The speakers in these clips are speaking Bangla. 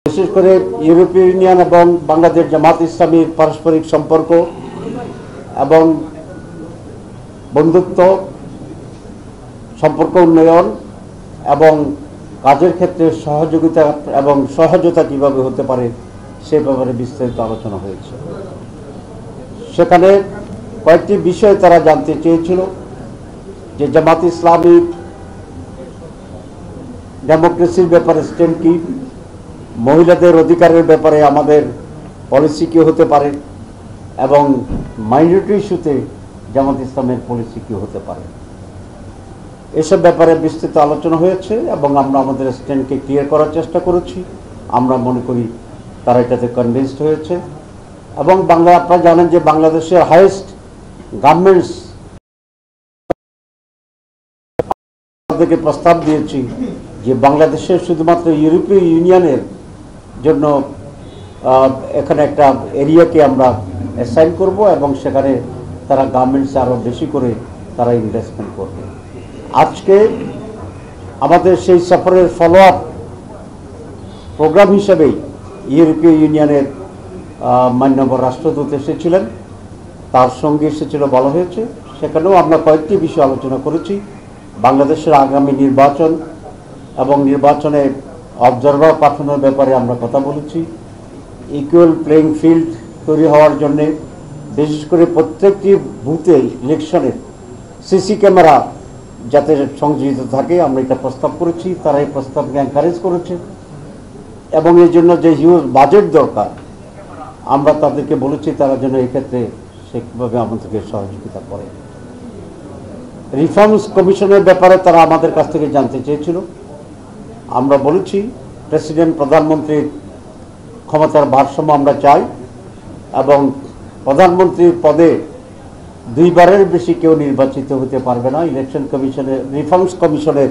বিশেষ করে ইউরোপীয় ইউনিয়ন এবং বাংলাদেশ জামাত ইসলামীর পারস্পরিক সম্পর্ক এবং বন্ধুত্ব সম্পর্ক উন্নয়ন এবং কাজের ক্ষেত্রে সহযোগিতা এবং সহজতা কিভাবে হতে পারে সে ব্যাপারে বিস্তারিত আলোচনা হয়েছে। সেখানে কয়েকটি বিষয় তারা জানতে চেয়েছিল যে জামাত ইসলামী ডেমোক্রেসির ব্যাপারে স্ট্যান্ড কি, মহিলাদের অধিকারের ব্যাপারে আমাদের পলিসি কী হতে পারে এবং মাইনরিটি ইস্যুতে জামাত ইসলামের পলিসি কী হতে পারে, এসব ব্যাপারে বিস্তৃত আলোচনা হয়েছে এবং আমরা আমাদের স্ট্যান্ডকে ক্লিয়ার করার চেষ্টা করেছি। আমরা মনে করি তারা এটাতে কনভিন্সড হয়েছে এবং আপনারা জানেন যে বাংলাদেশের হাইয়েস্ট গার্মেন্টস থেকে প্রস্তাব দিয়েছি যে বাংলাদেশের শুধুমাত্র ইউরোপীয় ইউনিয়নের জন্য এখানে একটা এরিয়াকে আমরা অ্যাসাইন করব এবং সেখানে তারা গার্মেন্টসে আরও বেশি করে তারা ইনভেস্টমেন্ট করবে। আজকে আমাদের সেই সফরের ফলো আপ প্রোগ্রাম হিসেবেই ইউরোপীয় ইউনিয়নের মাননীয় রাষ্ট্রদূত এসেছিলেন, তার সঙ্গে এসেছিল বলা হয়েছে। সেখানেও আমরা কয়েকটি বিষয় আলোচনা করেছি। বাংলাদেশের আগামী নির্বাচন এবং নির্বাচনে অবজারভার পাঠানোর ব্যাপারে আমরা কথা বলেছি। ইকুয়াল প্লেইং ফিল্ড তৈরি হওয়ার জন্যে বিশেষ করে প্রত্যেকটি বুথে ইলেকশনের সিসি ক্যামেরা যাতে সংযোজিত থাকে আমরা এটা প্রস্তাব করেছি। তারা এই প্রস্তাবকে এনকারেজ করেছে এবং এই জন্য যে হিউজ বাজেট দরকার আমরা তাদেরকে বলেছি তারা যেন এক্ষেত্রে সেভাবে আমাদেরকে সহযোগিতা করে। রিফর্মস কমিশনের ব্যাপারে তারা আমাদের কাছ থেকে জানতে চেয়েছিল। আমরা বলেছি প্রেসিডেন্ট প্রধানমন্ত্রীর ক্ষমতার ভারসাম্য আমরা চাই এবং প্রধানমন্ত্রীর পদে দুইবারের বেশি কেউ নির্বাচিত হতে পারবে না। ইলেকশন কমিশনের রিফর্মস কমিশনের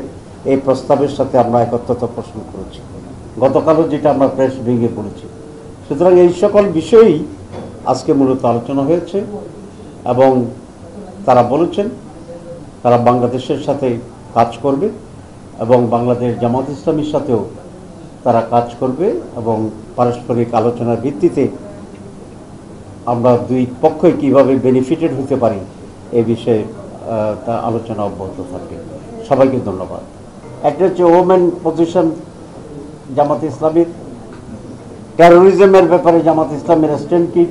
এই প্রস্তাবের সাথে আমরা একত্রতা পোষণ করেছি। গতকালও যেটা আমরা প্রেস ব্রিফিংয়ে বলেছি। সুতরাং এই সকল বিষয়েই আজকে মূলত আলোচনা হয়েছে এবং তারা বলেছেন তারা বাংলাদেশের সাথে কাজ করবে এবং বাংলাদেশ জামাত ইসলামীর সাথেও তারা কাজ করবে এবং পারস্পরিক আলোচনার ভিত্তিতে আমরা দুই পক্ষই কীভাবে বেনিফিটেড হতে পারি এই বিষয়ে তা আলোচনা অব্যাহত থাকবে। সবাইকে ধন্যবাদ। একটা হচ্ছে ওমেন পজিশন জামাত ইসলামীর, টেরোরিজমের ব্যাপারে জামাত ইসলামের স্ট্যান্ড কি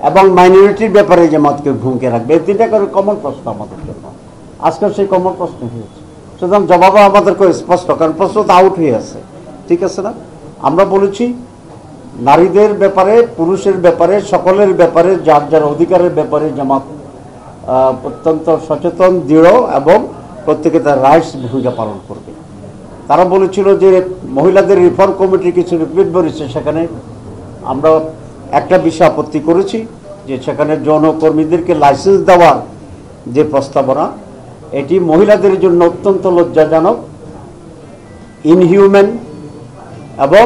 এবং মাইনরিটির ব্যাপারে জামাতকে ভূমিকা রাখবে। এই তিনটা করে কমন প্রশ্ন আমাদের জন্য। আজকাল সেই কমন প্রশ্ন হয়েছে, সুতরাং জবাবও আমাদের খুব স্পষ্ট, কারণ প্রশ্ন তো আউট হয়ে আছে। ঠিক আছে না? আমরা বলেছি নারীদের ব্যাপারে, পুরুষের ব্যাপারে, সকলের ব্যাপারে যার যার অধিকারের ব্যাপারে জামাত অত্যন্ত সচেতন, দৃঢ় এবং প্রত্যেকে তার রাইটস ভূমিকা পালন করবে। তারা বলেছিল যে মহিলাদের রিফর্ম কমিটির কিছু রিপোর্ট বেরিয়েছে, সেখানে আমরা একটা বিষয় আপত্তি করেছি যে সেখানে যৌনকর্মীদেরকে লাইসেন্স দেওয়ার যে প্রস্তাবনা এটি মহিলাদের জন্য অত্যন্ত লজ্জাজনক, ইনহিউম্যান এবং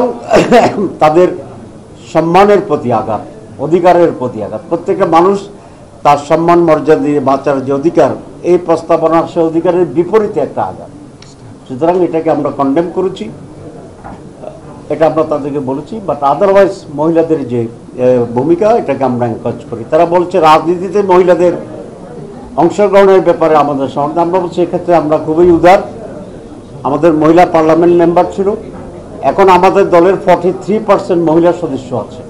তাদের সম্মানের প্রতি আঘাত, অধিকারের প্রতি আঘাত। প্রত্যেকটা মানুষ তার সম্মান মর্যাদা দিয়ে বাঁচার যে অধিকার, এই প্রস্তাবনার সে অধিকারের বিপরীতে একটা আঘাত। সুতরাং এটাকে আমরা কন্ডেম করেছি, এটা আমরা তাদেরকে বলেছি। বাট আদারওয়াইজ মহিলাদের যে ভূমিকা এটাকে আমরা এনকারেজ করি। তারা বলছে রাজনীতিতে মহিলাদের অংশগ্রহণের ব্যাপারে আমাদের সমর্থন। আমরা বলছি এক্ষেত্রে আমরা খুবই উদার। আমাদের মহিলা পার্লামেন্ট মেম্বার ছিল, এখন আমাদের দলের 43% মহিলা সদস্য আছে,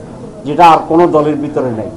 যেটা আর কোনো দলের ভিতরে নেই।